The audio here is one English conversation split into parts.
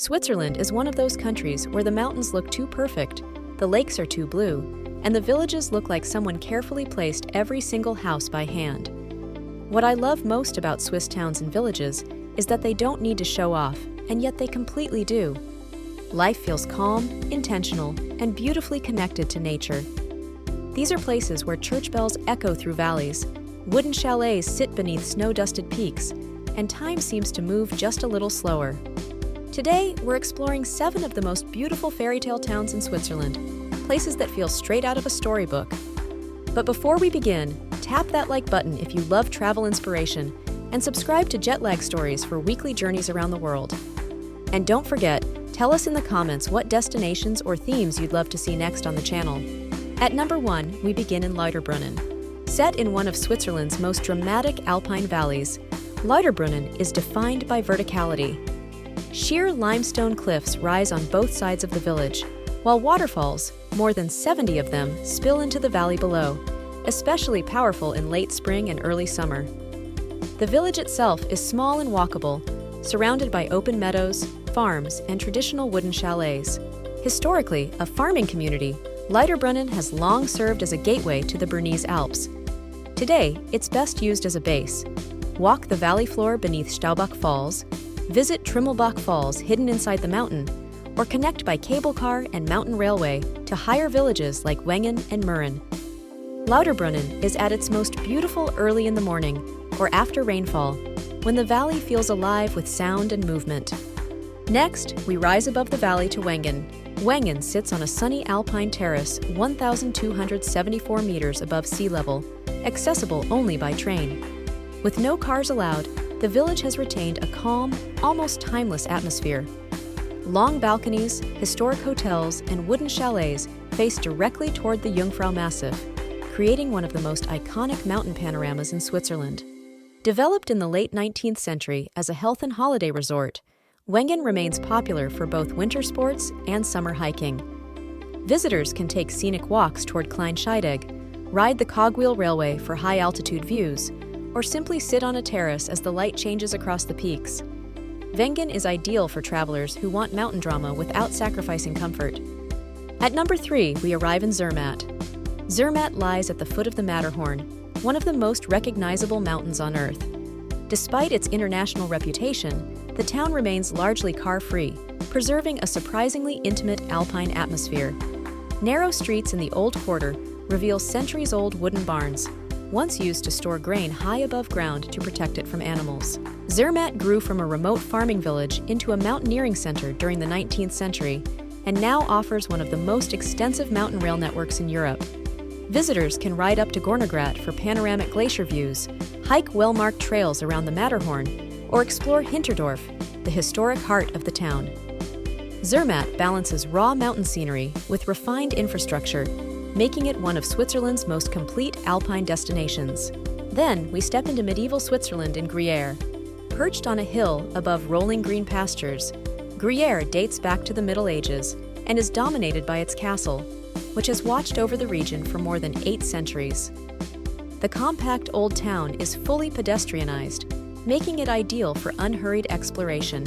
Switzerland is one of those countries where the mountains look too perfect, the lakes are too blue, and the villages look like someone carefully placed every single house by hand. What I love most about Swiss towns and villages is that they don't need to show off, and yet they completely do. Life feels calm, intentional, and beautifully connected to nature. These are places where church bells echo through valleys, wooden chalets sit beneath snow-dusted peaks, and time seems to move just a little slower. Today, we're exploring 7 of the most beautiful fairy tale towns in Switzerland, places that feel straight out of a storybook. But before we begin, tap that like button if you love travel inspiration, and subscribe to Jet Lag Stories for weekly journeys around the world. And don't forget, tell us in the comments what destinations or themes you'd love to see next on the channel. At number 1, we begin in Lauterbrunnen. Set in one of Switzerland's most dramatic alpine valleys, Lauterbrunnen is defined by verticality. Sheer limestone cliffs rise on both sides of the village, while waterfalls, more than 70 of them, spill into the valley below, especially powerful in late spring and early summer. The village itself is small and walkable, surrounded by open meadows, farms, and traditional wooden chalets. Historically a farming community, Lauterbrunnen has long served as a gateway to the Bernese Alps. Today, it's best used as a base. Walk the valley floor beneath Staubach Falls, visit Trimmelbach Falls hidden inside the mountain, or connect by cable car and mountain railway to higher villages like Wengen and Mürren. Lauterbrunnen is at its most beautiful early in the morning or after rainfall, when the valley feels alive with sound and movement. Next, we rise above the valley to Wengen. Wengen sits on a sunny alpine terrace 1,274 meters above sea level, accessible only by train. With no cars allowed, the village has retained a calm, almost timeless atmosphere. Long balconies, historic hotels, and wooden chalets face directly toward the Jungfrau Massif, creating one of the most iconic mountain panoramas in Switzerland. Developed in the late 19th century as a health and holiday resort, Wengen remains popular for both winter sports and summer hiking. Visitors can take scenic walks toward Kleinscheidegg, ride the cogwheel railway for high-altitude views, or simply sit on a terrace as the light changes across the peaks. Wengen is ideal for travelers who want mountain drama without sacrificing comfort. At number 3, we arrive in Zermatt. Zermatt lies at the foot of the Matterhorn, one of the most recognizable mountains on Earth. Despite its international reputation, the town remains largely car-free, preserving a surprisingly intimate alpine atmosphere. Narrow streets in the Old Quarter reveal centuries-old wooden barns, once used to store grain high above ground to protect it from animals. Zermatt grew from a remote farming village into a mountaineering center during the 19th century, and now offers one of the most extensive mountain rail networks in Europe. Visitors can ride up to Gornergrat for panoramic glacier views, hike well-marked trails around the Matterhorn, or explore Hinterdorf, the historic heart of the town. Zermatt balances raw mountain scenery with refined infrastructure, making it one of Switzerland's most complete alpine destinations. Then we step into medieval Switzerland in Gruyères. Perched on a hill above rolling green pastures, Gruyères dates back to the Middle Ages and is dominated by its castle, which has watched over the region for more than 8 centuries. The compact old town is fully pedestrianized, making it ideal for unhurried exploration.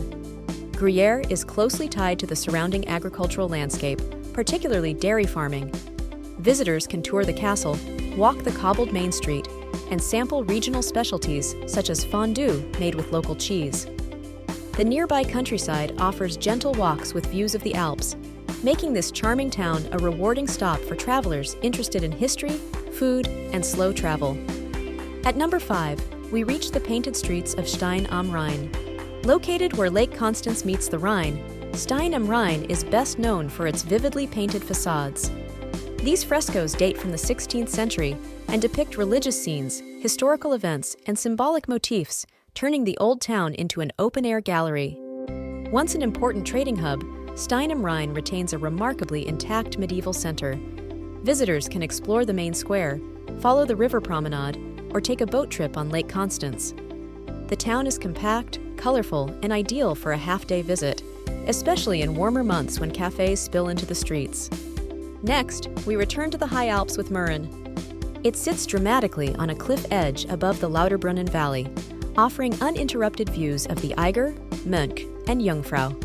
Gruyères is closely tied to the surrounding agricultural landscape, particularly dairy farming. Visitors can tour the castle, walk the cobbled main street, and sample regional specialties such as fondue made with local cheese. The nearby countryside offers gentle walks with views of the Alps, making this charming town a rewarding stop for travelers interested in history, food, and slow travel. At number 5, we reach the painted streets of Stein am Rhein. Located where Lake Constance meets the Rhine, Stein am Rhein is best known for its vividly painted facades. These frescoes date from the 16th century and depict religious scenes, historical events, and symbolic motifs, turning the old town into an open-air gallery. Once an important trading hub, Stein am Rhein retains a remarkably intact medieval center. Visitors can explore the main square, follow the river promenade, or take a boat trip on Lake Constance. The town is compact, colorful, and ideal for a half-day visit, especially in warmer months when cafes spill into the streets. Next, we return to the High Alps with Mürren. It sits dramatically on a cliff edge above the Lauterbrunnen Valley, offering uninterrupted views of the Eiger, Mönch, and Jungfrau.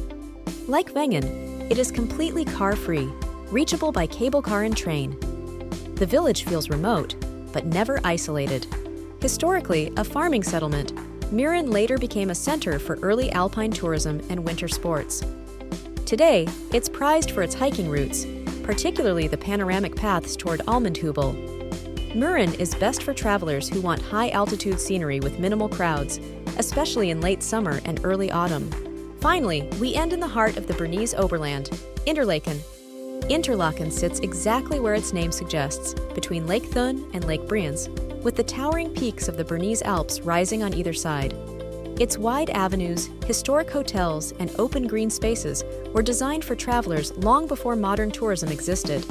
Like Wengen, it is completely car-free, reachable by cable car and train. The village feels remote, but never isolated. Historically a farming settlement, Mürren later became a center for early alpine tourism and winter sports. Today, it's prized for its hiking routes, particularly the panoramic paths toward Almendhübel. Mürren is best for travelers who want high-altitude scenery with minimal crowds, especially in late summer and early autumn. Finally, we end in the heart of the Bernese Oberland, Interlaken. Interlaken sits exactly where its name suggests, between Lake Thun and Lake Brienz, with the towering peaks of the Bernese Alps rising on either side. Its wide avenues, historic hotels, and open green spaces were designed for travelers long before modern tourism existed.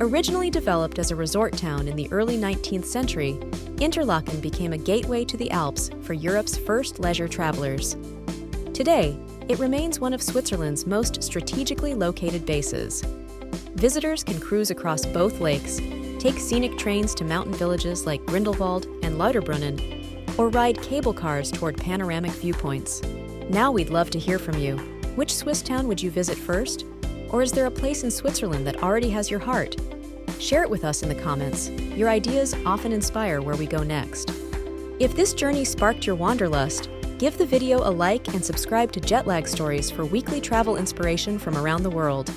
Originally developed as a resort town in the early 19th century, Interlaken became a gateway to the Alps for Europe's first leisure travelers. Today, it remains one of Switzerland's most strategically located bases. Visitors can cruise across both lakes, take scenic trains to mountain villages like Grindelwald and Lauterbrunnen, or ride cable cars toward panoramic viewpoints. Now we'd love to hear from you. Which Swiss town would you visit first? Or is there a place in Switzerland that already has your heart? Share it with us in the comments. Your ideas often inspire where we go next. If this journey sparked your wanderlust, give the video a like and subscribe to Jetlag Stories for weekly travel inspiration from around the world.